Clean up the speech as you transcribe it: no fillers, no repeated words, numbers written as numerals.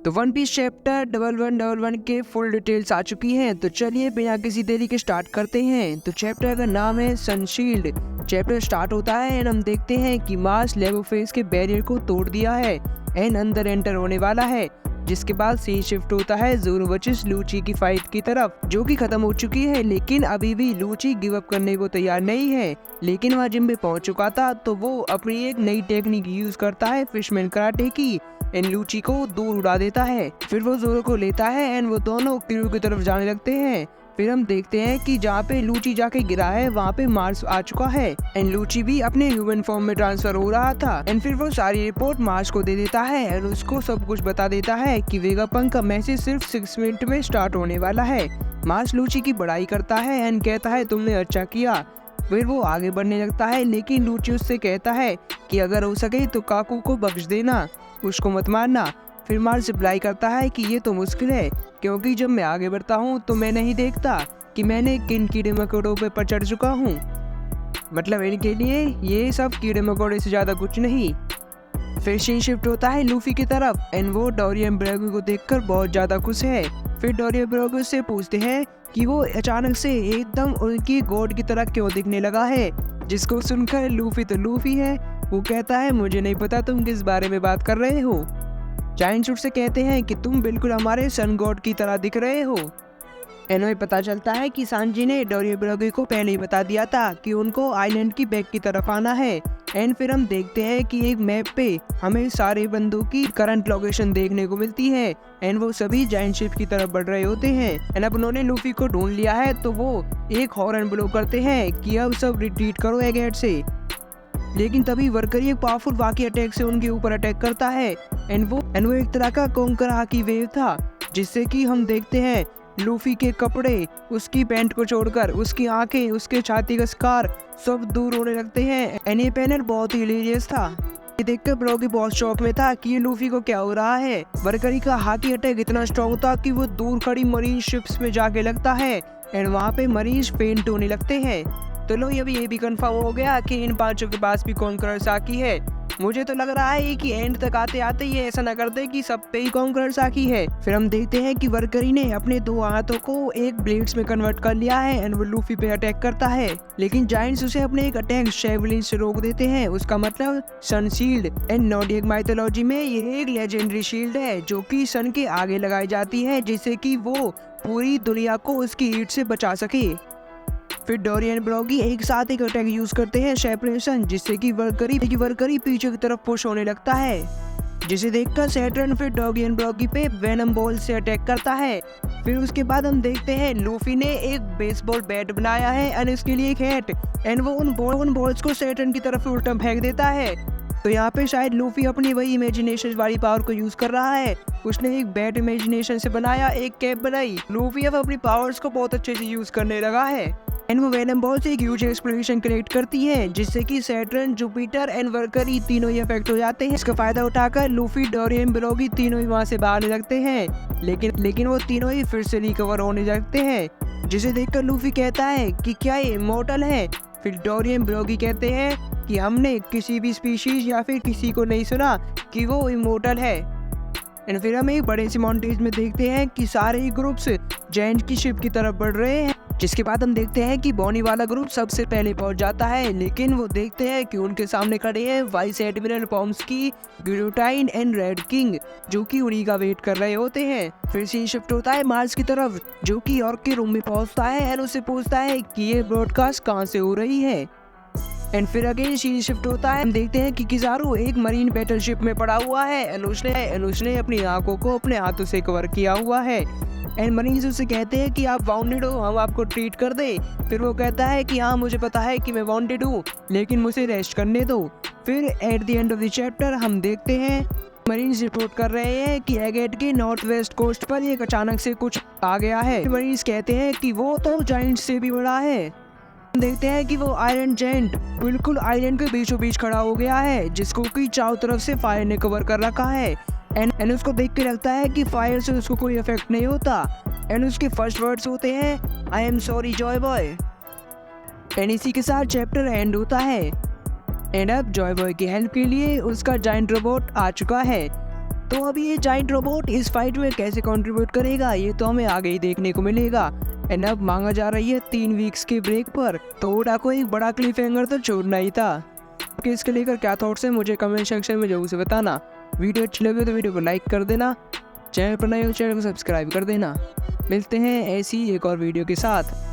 तो one piece chapter 1111 के full details आ चुकी हैं। तो चलिए बिना किसी देरी के स्टार्ट करते हैं। तो चैप्टर का नाम है सनशील्ड। चैप्टर स्टार्ट होता है एंड हम देखते हैं कि मार्स लेवोफेस के बैरियर को तोड़ दिया है एंड अंदर एंटर होने वाला है, जिसके बाद सीन शिफ्ट होता है ज़ोरो वर्सेस लूची की फाइट की तरफ, जो कि खत्म हो चुकी है। लेकिन अभी भी लूची गिव अप करने को तैयार नहीं है। लेकिन वह जिम पे पहुंच चुका था, तो वो अपनी एक नई टेक्निक यूज करता है फिशमैन कराटे की एंड लूची को दूर उड़ा देता है। फिर वो ज़ोरो को लेता है एंड वो दोनों किरू की तरफ जाने लगते हैं। फिर हम देखते हैं कि जहाँ पे लूची जाके गिरा है वहाँ पे मार्स आ चुका है एंड लूची भी अपने ह्यूमन फॉर्म में ट्रांसफर हो रहा था। एंड फिर वो सारी रिपोर्ट मार्स को दे देता है एंड उसको सब कुछ बता देता है कि वेगापंक का मैसेज सिर्फ 6 मिनट में स्टार्ट होने वाला है। मार्स लूची की बड़ाई करता है एंड कहता है तुमने अच्छा किया। फिर वो आगे बढ़ने लगता है, लेकिन लूची उससे कहता है कि अगर हो सके तो काकू को बख्श देना, उसको मत मारना। फिर मार्स रिप्लाई करता है कि ये तो मुश्किल है, क्योंकि जब मैं आगे बढ़ता हूँ तो मैं नहीं देखता कि मैंने किन कीड़े मकोड़ों पर चढ़ चुका हूँ। मतलब इनके लिए ये सब कीड़े मकोड़े से ज़्यादा कुछ नहीं। फिर सीन शिफ्ट होता है लूफी की तरफ एंड वो डोरियन ब्रेगो को देखकर बहुत ज़्यादा खुश है। फिर डोरियन ब्रेगो से पूछते हैं कि वो अचानक से एकदम उनकी गॉड की तरह क्यों दिखने लगा है, जिसको सुनकर लूफी तो लूफी है, वो कहता है मुझे नहीं पता तुम किस बारे में बात कर रहे हो। जायंट सूट से कहते हैं कि तुम बिल्कुल हमारे सन गॉड की तरह दिख रहे हो। एनोए पता चलता है कि सांजी ने डोरियन ब्रेगो को पहले ही बता दिया था कि उनको आइलैंड की बैक की तरफ आना है। एंड फिर हम देखते हैं कि एक मैप पे हमें सारे बंदों की करंट लोकेशन देखने को मिलती है एंड वो सभी जायंट शिप की तरफ बढ़ रहे होते हैं। एंड अब उन्होंने लूफी को ढूंढ लिया है, तो वो एक हॉर्न ब्लो करते हैं कि अब सब रिट्रीट करो एगेट से। लेकिन तभी वर्करी एक पावरफुल वाकी अटैक से उनके ऊपर अटैक करता है एंड वो एक तरह का कोंकर हाकी वेव था, जिससे कि हम देखते हैं लूफी के कपड़े, उसकी पैंट को छोड़कर उसकी आंखें, उसके छाती का स्कार सब दूर होने लगते हैं। एंड ये पैनल बहुत ही हिलेरियस था। ये देखकर ब्रोगी बहुत शौक में था कि ये लूफी को क्या हो रहा है। वर्करी का हाकी अटैक इतना स्ट्रॉन्ग था कि वो दूर खड़ी मरीन शिप्स में जाके लगता है एंड वहाँ पे मरीज फेंट होने लगते हैं। तो लो ये भी कंफर्म हो गया कि इन पांचों के पास भी कॉन्करर साकी है। मुझे तो लग रहा है कि एंड तक आते आते ये ऐसा ना कर दे कि सब पे ही कॉन्करर साकी है। फिर हम देखते हैं कि वर्करी ने अपने 2 हाथों को एक ब्लेड्स में कन्वर्ट कर लिया है एंड वो लूफी पे अटैक करता है। लेकिन जायंट्स उसे अपने एक अटैक शेवलिन से रोक देते हैं। उसका मतलब सनशील्ड। एंड नॉर्डिक माइथोलॉजी में ये एक लेजेंडरी शील्ड है जो कि सन के आगे लगाई जाती है, जिससे कि वो पूरी दुनिया को उसकी हीट से बचा सके। फिर डोरियन ब्रोगी एक साथ एक अटैक यूज करते हैं सेपरेशन, जिससे कि वर्करी पीछे की तरफ पुश होने लगता है, जिसे देखकर सैटर्न फिर डोरियन ब्रोगी पे वेनम बॉल से अटैक करता है। फिर उसके बाद हम देखते हैं लूफी ने एक बेसबॉल बैट बनाया है एंड उसके लिए एक हैट एंड वो उन बॉल्स को सैटर्न की तरफ उल्टा फेंक देता है। तो यहाँ पे शायद लूफी अपनी वही इमेजिनेशन वाली पावर को यूज कर रहा है। उसने एक बैट इमेजिनेशन से बनाया, एक कैप बनाई। लूफी अब अपनी पावर्स को बहुत अच्छे से यूज करने लगा है एंड वो वेनम बॉल से एक ह्यूज एक्सप्लोजन क्रिएट करती है, जिससे कि सैटर्न, जुपिटर एंड वर्करी तीनों ही अफेक्ट हो जाते हैं। इसका फायदा उठाकर लूफी, डोरियन ब्रोगी तीनों ही वहाँ से बाहर लगते हैं। लेकिन वो तीनों ही फिर से रिकवर होने लगते हैं, जिसे देखकर लूफी कहता है कि क्या ये इमॉर्टल है। फिर डोरियन ब्रोगी कहते हैं कि हमने किसी भी स्पीशीज या फिर किसी को नहीं सुना कि वो इमॉर्टल है। एंड फिर हम एक बड़े से मॉन्टेज में देखते हैं कि सारे ही ग्रुप्स जायंट की शिप की तरफ बढ़ रहे हैं, जिसके बाद हम देखते हैं कि बॉनी वाला ग्रुप सबसे पहले पहुंच जाता है। लेकिन वो देखते हैं कि उनके सामने खड़े हैं vice admiral Pomsky, Guillotine and Red King, जो कि उन्हीं का वेट कर रहे होते हैं। फिर सीन शिफ्ट होता है मार्स की तरफ, जो कि यॉर्क के रूम में पहुंचता है एंड उससे पूछता है कि ये ब्रॉडकास्ट कहाँ से हो रही है। एंड फिर अगेन सीन शिफ्ट होता है। हम देखते हैं कि किजारू एक मरीन बैटलशिप में पड़ा हुआ है एंड उसने अपनी आंखों को अपने हाथों से कवर किया हुआ है एंड मरीज उससे कहते हैं कि आप वाउंडेड हो, हम आपको ट्रीट कर दे। फिर वो कहता है कि हाँ मुझे पता है कि मैं वाउंडेड हूँ, लेकिन मुझे रेस्ट करने दो। फिर at the end of the chapter हम देखते हैं मरीज रिपोर्ट कर रहे हैं कि एगेट के नॉर्थ वेस्ट कोस्ट पर एक अचानक से कुछ आ गया है। मरीज कहते हैं कि वो तो जायंट से भी बड़ा है। देखते हैं कि वो आयरन जायंट बिल्कुल आइलैंड के बीचों बीच खड़ा हो गया है, जिसको कि चारों तरफ से फायर ने कवर कर रखा है एंड उसको देख के लगता है कि फायर से उसको कोई इफेक्ट नहीं होता। एंड उसके फर्स्ट वर्ड्स होते हैं I am sorry Joy boy. And इसी के साथ चैप्टर एंड होता है एंड अब जॉय बॉय की हेल्प के लिए उसका जायंट रोबोट आ चुका है तो अभी ये जाइंट रोबोट इस फाइट में कैसे कंट्रीब्यूट करेगा ये तो हमें आगे ही देखने को मिलेगा। एंड अब मांगा जा रही है 3 वीक्स के ब्रेक पर, तो ओडा को एक बड़ा क्लिफ हैंगर तो छोड़ना ही था। कि इसके लेकर क्या थॉट्स है मुझे कमेंट सेक्शन में जरूर से बताना। वीडियो अच्छी लगे तो वीडियो को लाइक कर देना, चैनल पर नए हो चैनल को सब्सक्राइब कर देना। मिलते हैं ऐसी एक और वीडियो के साथ।